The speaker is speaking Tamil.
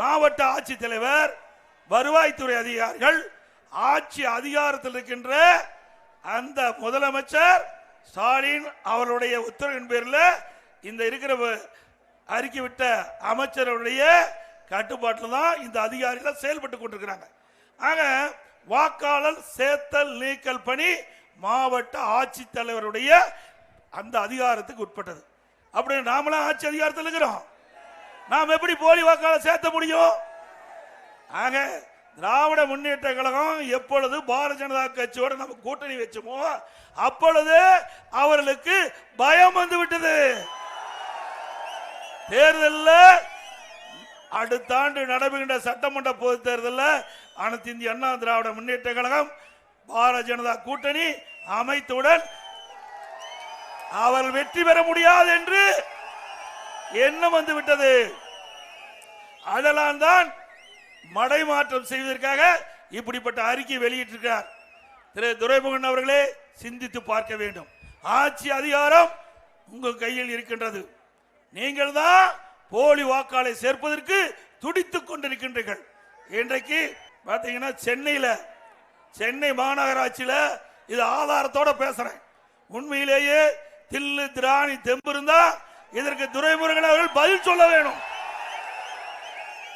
மாவட்ட ஆட்சித்தலைவர், வருவாய்த்துறை அதிகாரிகள், ஆட்சி அதிகாரத்தில் இருக்கின்ற அந்த முதலமைச்சர் ஸ்டாலின் அவருடைய உத்தரவின் பேரில் இந்த இருக்கிற அறிக்கை விட்ட அமைச்சருடைய கட்டுப்பாட்டில் தான் இந்த அதிகாரிகள் செயல்பட்டு கொண்டிருக்கிறாங்க. ஆக வாக்காளர் சேர்த்தல் நீக்கல் பணி மாவட்ட ஆட்சித்தலைவருடைய அந்த அதிகாரத்துக்கு உட்பட்டது. அப்படி நாமளாம் ஆட்சி அதிகாரத்தில் இருக்கிறோம், நாம் எப்படி போலி வாக்காளர் சேர்த்த முடியும்? ஆக திராவிட முன்னேற்ற கழகம் எப்பொழுது பாரதிய ஜனதா கட்சியோட நம்ம கூட்டணி வச்சோமோ அப்பொழுது அவர்களுக்கு பயம் வந்து விட்டது. தேர்தலில் அடுத்த ஆண்டு நடைபெறுகின்ற சட்டமன்ற பொது தேர்தலில் அனைத்து இந்திய அண்ணா திராவிட முன்னேற்ற கழகம் பாரதிய ஜனதா கூட்டணி அமைத்துடன் அவர்கள் வெற்றி பெற முடியாது என்று எண்ணம் வந்து விட்டது. அதனால் தான் மடைமாற்றம் செய்வதற்காக இப்படிப்பட்ட அறிக்கை வெளியிட்டிருக்கிறார். திரு துரைமுருகன் அவர்களே, சிந்தித்து பார்க்க வேண்டும். ஆட்சி அதிகாரம் உங்கள் கையில் இருக்கின்றது. நீங்கள் தான் போலி வாக்காளரை சேர்ப்பதற்கு துடித்துக் கொண்டிருக்கின்றீர்கள். இன்றைக்கு பார்த்தீங்கன்னா சென்னை மாநகராட்சியில் இது ஆதாரத்தோட பேசுறேன். உண்மையிலேயே தில்லு திராணி தெம்பு இருந்தா இதற்கு துரைமுருகன் அவர்கள் பதில் சொல்ல வேணும்.